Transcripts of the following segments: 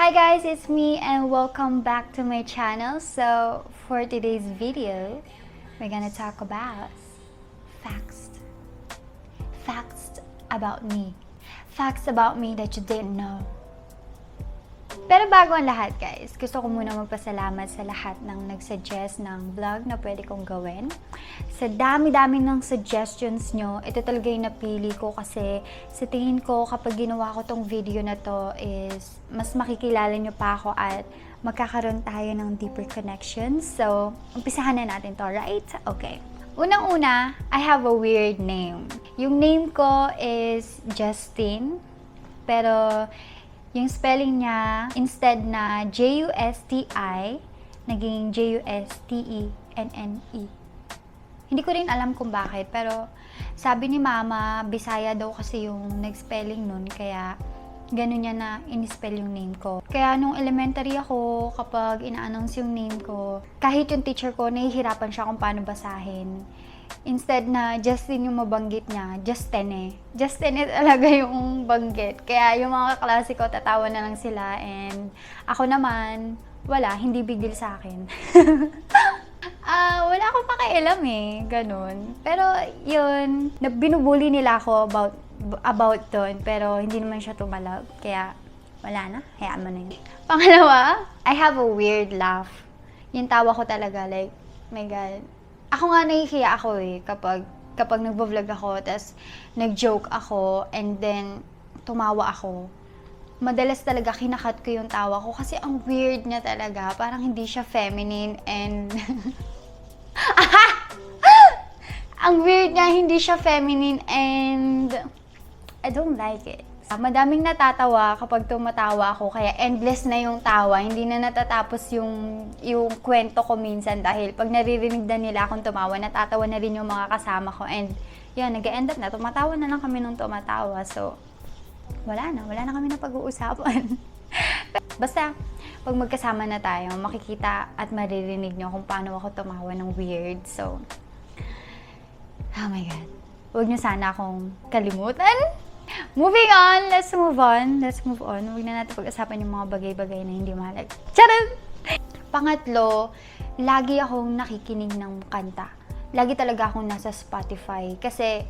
Hi guys, it's me and welcome back to my channel. So for today's video, we're gonna talk about facts. Facts about me. Facts about me that you didn't know. Pero bago ang lahat guys, gusto ko muna magpasalamat sa lahat ng nag-suggest ng vlog na pwede kong gawin. Sa dami-dami ng suggestions nyo, ito talaga yung napili ko kasi sa tingin ko kapag ginawa ko tong video na to is mas makikilala nyo pa ako at magkakaroon tayo ng deeper connections. So, umpisahan na natin to, right? Okay. Unang-una, I have a weird name. Yung name ko is Justin, pero yung spelling niya, instead na J-U-S-T-I, naging J-U-S-T-E-N-N-E. Hindi ko rin alam kung bakit, pero sabi ni Mama, Bisaya daw kasi yung nag-spelling nun, kaya ganun niya na in-spell yung name ko. Kaya nung elementary ako, kapag ina-announce yung name ko, kahit yung teacher ko, nahihirapan siya kung paano basahin. Instead na Justin yung mabanggit niya, Justin eh. Justin eh talaga yung banggit. Kaya yung mga kaklase ko, tatawa na lang sila. And ako naman, wala, hindi big deal sa akin. Wala akong pakialam eh, ganun. Pero yun, binubuli nila ako about doon. Pero hindi naman siya tumalab. Kaya wala na, hayaan mo na yun. Pangalawa, I have a weird laugh. Yung tawa ko talaga, like, my God. Ako nga nahihiya ako eh, kapag nagbo-vlog ako, tas nag-joke ako, and then tumawa ako. Madalas talaga kinakat ko yung tawa ko kasi ang weird niya talaga. Parang hindi siya feminine and... Ang weird niya, hindi siya feminine and... I don't like it. Madaming natatawa kapag tumatawa ako, kaya endless na yung tawa. Hindi na natatapos yung kwento ko minsan dahil pag naririnig na nila akong tumawa, natatawa na rin yung mga kasama ko. And yun, nag-end up na. Tumatawa na lang kami nung tumatawa. So, wala na kami na pag-uusapan. Basta, pag magkasama na tayo, makikita at maririnig nyo kung paano ako tumawa ng weird. So, oh my God. Huwag nyo sana akong kalimutan. Moving on, let's move on. Huwag na natin pag-usapan yung mga bagay-bagay na hindi mahalaga. Charot! Pangatlo, lagi akong nakikinig ng kanta. Lagi talaga akong nasa Spotify kasi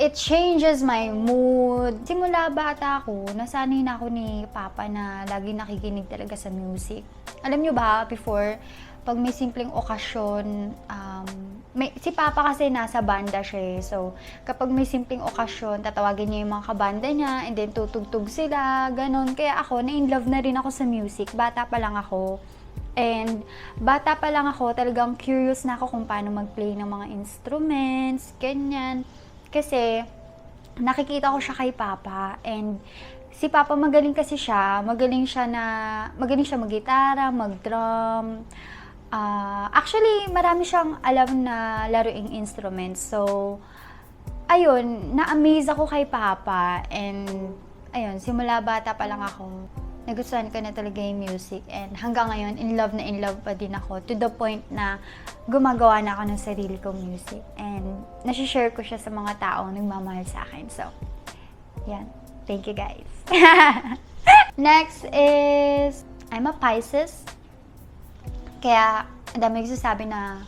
it changes my mood. Simula bata ako, nasanay na ako ni Papa na lagi nakikinig talaga sa music. Alam nyo ba, before, pag may simpleng okasyon, si Papa kasi nasa banda siya eh. So, kapag may simpleng okasyon, tatawagin niya yung mga kabanda niya, and then tutugtog sila, ganon. Kaya ako, na-inlove na rin ako sa music. Bata pa lang ako. And bata pa lang ako, talagang curious na ako kung paano mag-play ng mga instruments, ganyan. Kasi, nakikita ko siya kay Papa, and si Papa magaling kasi siya, magaling siya mag-gitara, mag-drum. Actually, marami siyang alam na laruing instruments. So, ayun, na-amaze ako kay Papa. And, ayun, simula bata pa lang ako, nagustuhan ko na talaga yung music. And hanggang ngayon, in love pa din ako. To the point na gumagawa na ako ng sarili kong music. And, nasishare ko siya sa mga taong nagmamahal sa akin. So, yan. Thank you guys. Next is, I'm a Pisces. Kaya, ang dami nagsasabi na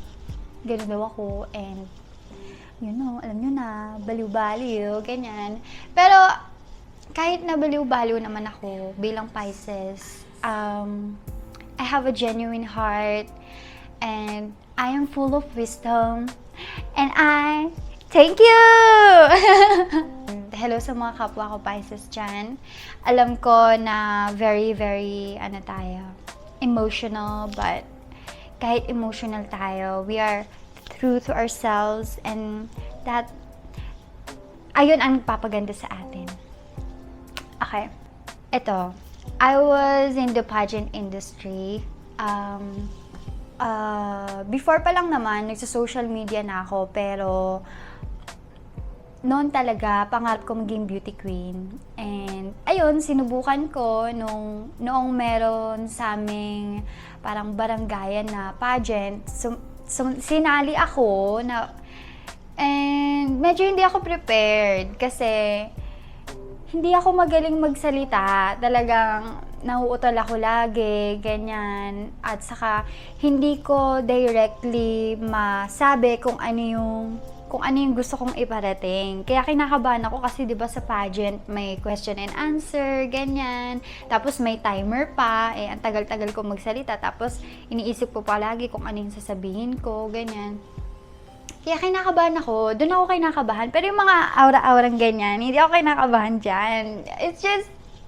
gano'n daw ako and, you know, alam nyo na, baliw-baliw, ganyan. Pero, kahit na baliw-baliw naman ako bilang Pisces, I have a genuine heart and I am full of wisdom and I thank you! Hello sa mga kapwa ko Pisces dyan. Alam ko na very, very, emotional, but kahit emotional tayo, we are true to ourselves and that, ayun ang nagpapaganda sa atin. Okay. Ito, I was in the pageant industry. Before pa lang naman, nagsa-social media na ako, pero noon talaga, pangarap ko maging beauty queen. And, ayun, sinubukan ko noong meron sa aming parang barangayan na pageant. Sinali ako and medyo hindi ako prepared kasi hindi ako magaling magsalita. Talagang nauutal ako lagi, ganyan. At saka, hindi ko directly masabi kung ano yung gusto kong iparating. Kaya kinakabahan ako kasi 'di ba sa pageant may question and answer, ganyan. Tapos may timer pa, ang tagal-tagal ko magsalita. Tapos iniisip ko palagi kung ano yung sasabihin ko, ganyan. Kaya kinakabahan ako, doon ako kinakabahan. Pero yung mga aura-aurang ganyan, hindi ako kinakabahan dyan.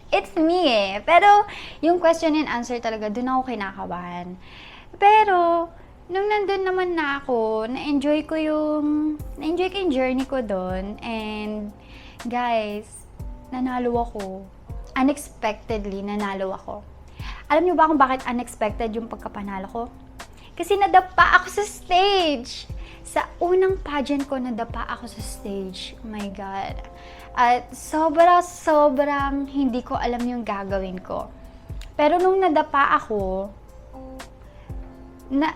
It's me Pero yung question and answer talaga, doon ako kinakabahan. Pero, nung nandun naman na ako, na-enjoy ko yung journey ko doon. And, guys, nanalo ako. Unexpectedly, nanalo ako. Alam niyo ba kung bakit unexpected yung pagkapanalo ko? Kasi nadapa ako sa stage. Sa unang pageant ko, nadapa ako sa stage. Oh my God. At sobrang hindi ko alam yung gagawin ko. Pero nung nadapa ako,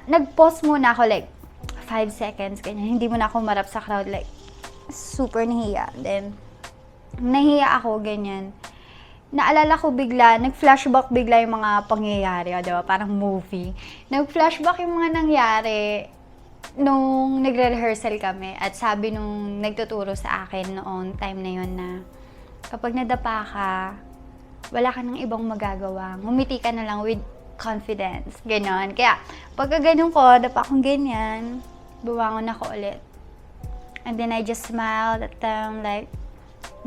nag-pause muna ako like 5 seconds, ganyan. Hindi muna ako marap sa crowd, like super nahiya. Then, nahiya ako, ganyan. Naalala ko bigla, nag-flashback bigla yung mga pangyayari, diba? Parang movie. Nag-flashback yung mga nangyari nung nagre-rehearsal kami. At sabi nung nagtuturo sa akin noong time na yun na kapag nadapa ka, wala ka nang ibang magagawa. Ngumiti ka na lang with confidence. Ganon. Kaya, pagka ganun ko, dapa akong ganyan, buwangon ako ulit. And then I just smiled at them like,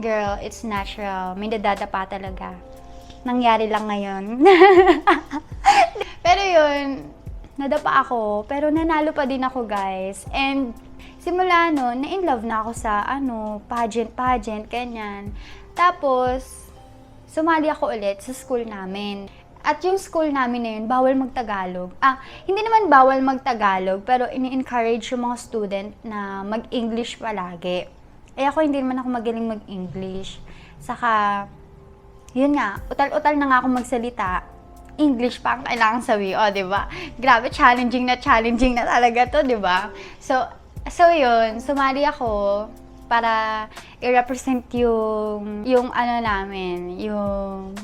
girl, it's natural. May nadadapa talaga. Nangyari lang ngayon. Pero yun, nadapa ako. Pero nanalo pa din ako, guys. And simula nun, na-in love na ako sa pageant, ganyan. Tapos, sumali ako ulit sa school namin. At yung school namin na yun, bawal magtagalog. Hindi naman bawal magtagalog, pero ini-encourage yung mga student na mag-English palagi. Ako hindi naman ako magaling mag-English. Saka, yun nga, utal-utal na nga ako magsalita. English pa ang kailangan sabihin, di ba? Grabe, challenging na talaga to, di ba? So yun, sumali ako para i-represent yung namin,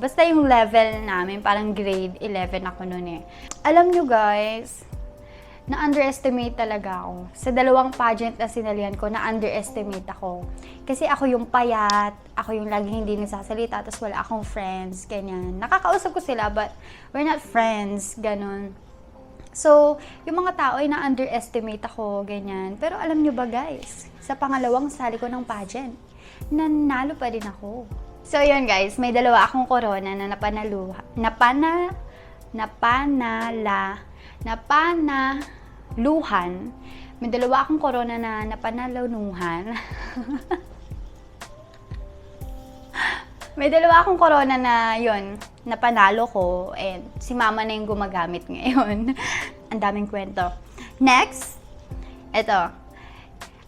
basta yung level namin, parang grade 11 ako noon Alam nyo guys, na-underestimate talaga ako. Sa 2 pageant na sinalihan ko, na-underestimate ako. Kasi ako yung payat, ako yung laging hindi nagsasalita, tapos wala akong friends, ganyan. Nakakausap ko sila, but we're not friends, ganon. So, yung mga tao ay na-underestimate ako, ganyan. Pero alam nyo ba guys, sa pangalawang sali ko ng pageant, nanalo pa din ako. So, yun guys, may 2 akong corona na napanaluhan. May 2 akong corona na napanalunuhan. May 2 akong corona na yun, napanalo ko, and si mama na yung gumagamit ngayon. Ang daming kwento. Next, eto,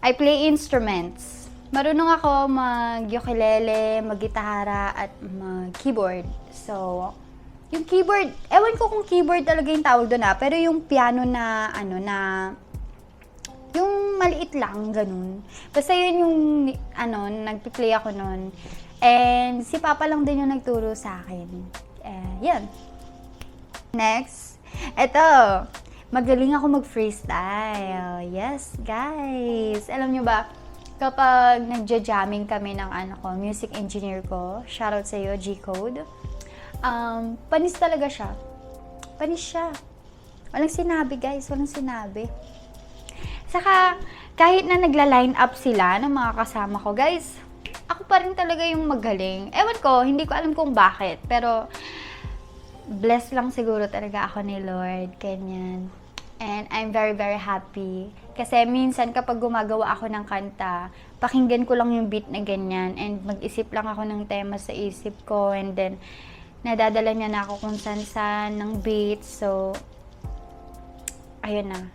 I play instruments. Marunong ako mag-ukulele, mag-gitara, at mag-keyboard. So, yung keyboard, ewan ko kung keyboard talaga yung tawag doon pero yung piano na, yung maliit lang, ganun. Basta yun yung, nagpi-play ako nun. And si Papa lang din yung nagturo sa akin. Yan. Next, eto, magaling ako mag-freestyle. Yes, guys. Alam nyo ba, kapag nagja-jamming kami ng music engineer ko, shoutout sa iyo, G-Code, panis talaga siya. Panis siya. Walang sinabi, guys. Walang sinabi. Saka, kahit na nagla-line up sila ng mga kasama ko, guys, ako pa rin talaga yung magaling. Ewan ko, hindi ko alam kung bakit. Pero, blessed lang siguro talaga ako ni Lord. Ganyan. And I'm very, very happy. Kasi minsan kapag gumagawa ako ng kanta, pakinggan ko lang yung beat na ganyan. And mag-isip lang ako ng tema sa isip ko. And then, nadadala niya na ako kung saan-saan ng beat. So, ayun na.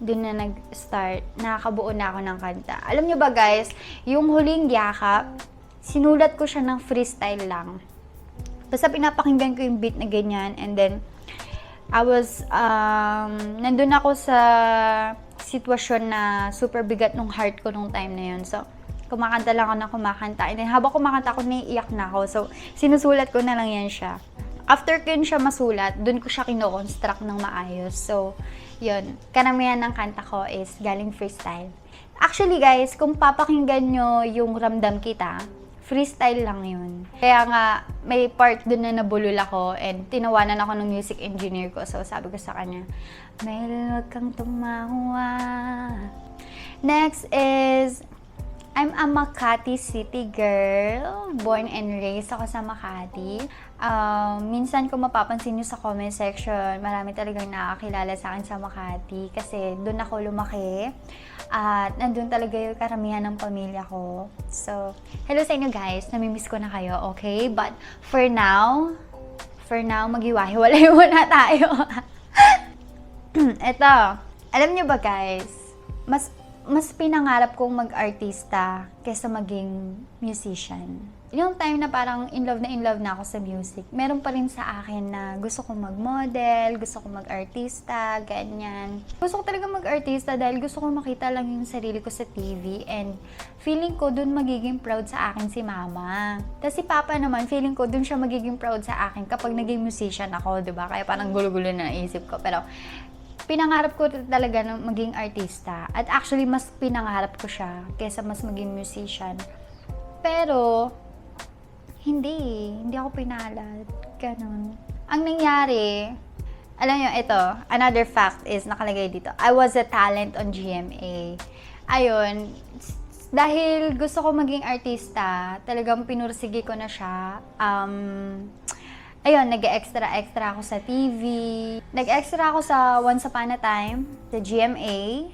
Doon na nag-start. Nakakabuo na ako ng kanta. Alam nyo ba guys, yung huling yakap, sinulat ko siya ng freestyle lang. Basta pinapakinggan ko yung beat na ganyan. And then, I was, nandun ako sa sitwasyon na super bigat ng heart ko nung time na yun. So, kumakanta lang ako na kumakanta. And then, habang kumakanta ako, naiiyak na ako. So, sinusulat ko na lang yan siya. after ko yun siya masulat, dun ko siya kino-construct ng maayos. So, yun. Karamihan ng kanta ko is galing freestyle. Actually guys, kung papakinggan nyo yung Ramdam Kita, freestyle lang yun. Kaya nga, may part dun na nabulol ako and tinawanan ako ng music engineer ko. So, sabi ko sa kanya, Mel, wag kang tumawa. Next is, I'm a Makati City girl. Born and raised ako sa Makati. Minsan kung mapapansin nyo sa comment section, marami talagang nakakilala sa akin sa Makati kasi doon ako lumaki. At nandun talaga yung karamihan ng pamilya ko. So, hello sa inyo guys. Namimiss ko na kayo, okay? But for now, maghiwa-hiwalay muna tayo. Eto, alam nyo ba guys, mas pinangarap kong mag-artista kaysa maging musician. Yung time na parang in love na ako sa music, meron pa rin sa akin na gusto kong mag-model, gusto kong mag-artista, ganyan. Gusto ko talaga mag-artista dahil gusto kong makita lang yung sarili ko sa TV and feeling ko dun magiging proud sa akin si mama. Tapos si papa naman, feeling ko dun siya magiging proud sa akin kapag naging musician ako, diba? Kaya parang gulo-gulo na naisip ko. Pero pinangarap ko talaga na maging artista. At actually, mas pinangarap ko siya kaysa mas maging musician. Pero, hindi ako pinalad. Ganon. Ang nangyari, alam nyo, ito, another fact is nakalagay dito. I was a talent on GMA. Ayun, dahil gusto ko maging artista, talagang pinursige ko na siya. Ayun, nag-extra ako sa TV. Nag-extra ako sa Once Upon a Time, sa GMA.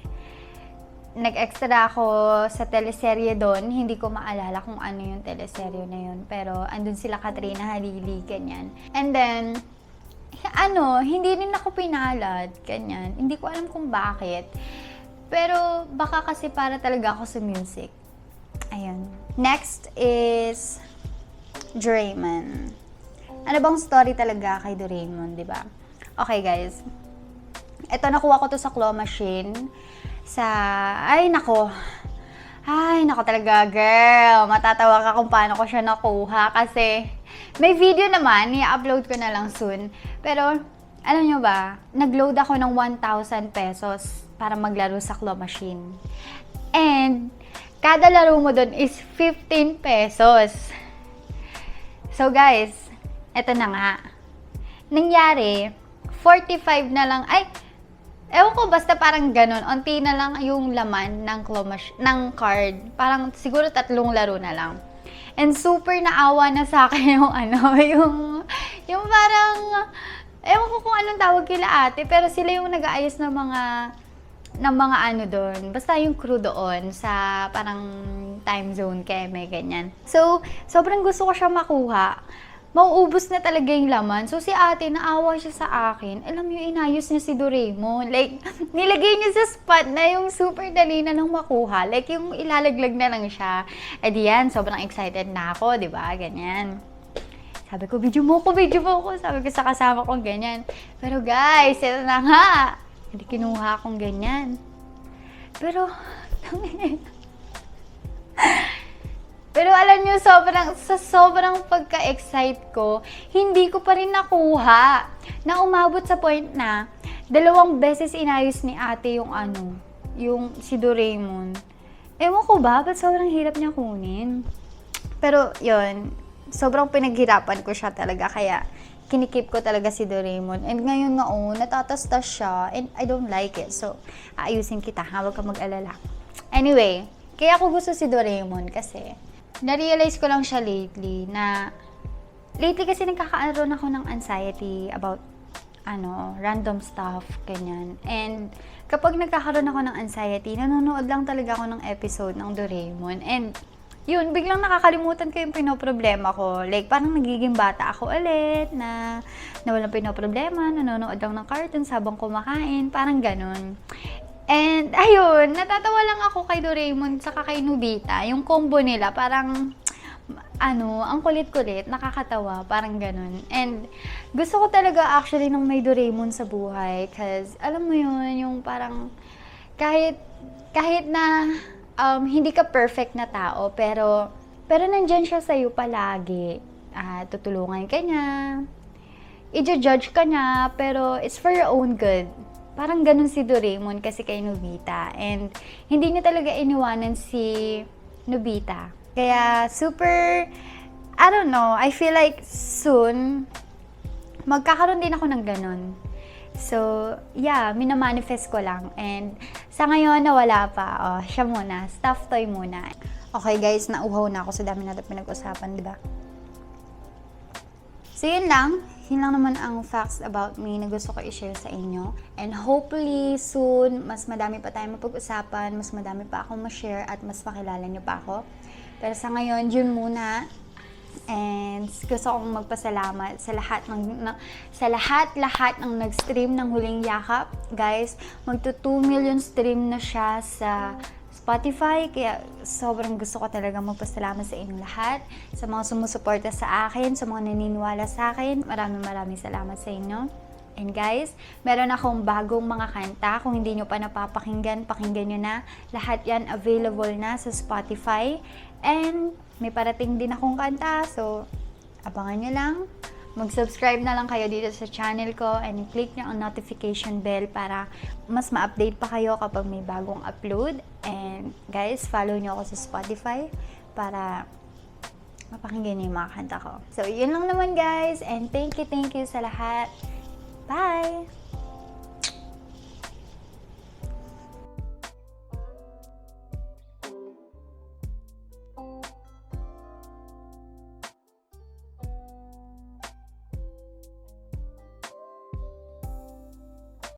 Nag-extra ako sa teleserye doon. Hindi ko maalala kung ano yung teleserye na yun. Pero andun sila Katrina Halili, ganyan. And then, hindi rin ako pinalad, ganyan. Hindi ko alam kung bakit. Pero baka kasi para talaga ako sa music. Ayun. Next is Doraemon. Ano bang story talaga kay Doraemon, di ba? Okay, guys. Ito, nakuha ko to sa claw machine. Ay, nako talaga, girl. Matatawa ka kung paano ko siya nakuha. Kasi, may video naman, i-upload ko na lang soon. Pero, alam nyo ba, nag-load ako ng 1,000 pesos para maglaro sa claw machine. And, kada laro mo doon is 15 pesos. So, guys, eto na nga. Nangyari, 45 na lang, ewan ko, basta parang ganun. Unti na lang yung laman ng card. Parang siguro 3 laro na lang. And super naawa na sa akin yung parang, ewan ko kung anong tawag kila ate, pero sila yung nag-aayos ng mga doon. Basta yung crew doon sa parang time zone, Keme, ganyan. So, sobrang gusto ko siya makuha. Mauubos na talaga yung laman. So, si ate, naawa siya sa akin. Alam niyo, inayos niya si Doraemon. Like, nilagay niya sa spot na yung super dali na lang makuha. Like, yung ilalaglag na lang siya. Eh, diyan, sobrang excited na ako, di ba? Ganyan. Sabi ko, video mo ko. Sabi ko sa kasama kong ganyan. Pero guys, ito na nga. Hindi kinuha akong ganyan. Pero, Pero alam nyo, sobrang pagka-excite ko, hindi ko pa rin nakuha na umabot sa point na 2 beses inayos ni ate yung si Doraemon. Ewan ko ba, ba't sobrang hirap niya kunin? Pero yun, sobrang pinaghirapan ko siya talaga, kaya kinikip ko talaga si Doraemon. And ngayon nga, natatastas siya, and I don't like it. So, aayusin kita, huwag ka mag-alala. Anyway, kaya ako gusto si Doraemon kasi na-realize ko lang siya lately kasi nagkakaroon ako ng anxiety about random stuff, ganyan. And kapag nagkakaroon ako ng anxiety, nanonood lang talaga ako ng episode ng Doraemon. And yun, biglang nakakalimutan ko yung pinoproblema ko. Like, parang nagiging bata ako ulit na walang pinoproblema, nanonood lang ng cartoons habang kumakain, parang ganun. And, ayun, natatawa lang ako kay Doraemon saka kay Nobita. Yung combo nila, parang, ang kulit-kulit, nakakatawa, parang ganun. And, gusto ko talaga actually ng may Doraemon sa buhay. Cause, alam mo yun, yung parang, kahit na, hindi ka perfect na tao, pero nandyan siya sa'yo palagi. Tutulungan ka niya. i-judge ka niya, pero it's for your own good. Parang ganun si Doraemon kasi kay Nobita. And hindi niya talaga iniwanan si Nobita. Kaya super, I don't know, I feel like soon, magkakaroon din ako ng ganun. So, yeah, minamanifest ko lang. And sa ngayon, nawala pa. Oh, siya muna. Stuffed toy muna. Okay guys, nauhaw na ako sa dami natin pinag-usapan, di ba? So, yun lang. Yun lang naman ang facts about me na gusto ko i-share sa inyo. And hopefully, soon, mas madami pa tayong mapag-usapan, mas madami pa akong ma-share at mas makilala nyo pa ako. Pero sa ngayon, yun muna. And gusto kong magpasalamat sa lahat ng nag-stream ng Huling Yakap. Guys, magto 2 million stream na siya sa Spotify, kaya sobrang gusto ko talaga magpasalamat sa inyong lahat, sa mga sumusuporta sa akin, sa mga naniniwala sa akin. Maraming salamat sa inyo. And guys, meron akong bagong mga kanta. Kung hindi nyo pa napapakinggan, pakinggan nyo na. Lahat yan available na sa Spotify. And may parating din akong kanta, so abangan nyo lang. Mag-subscribe na lang kayo dito sa channel ko and click nyo ang notification bell para mas ma-update pa kayo kapag may bagong upload. And guys, follow nyo ako sa Spotify para mapakinggan nyo yung mga kanta ko. So, yun lang naman guys, and thank you sa lahat. Bye!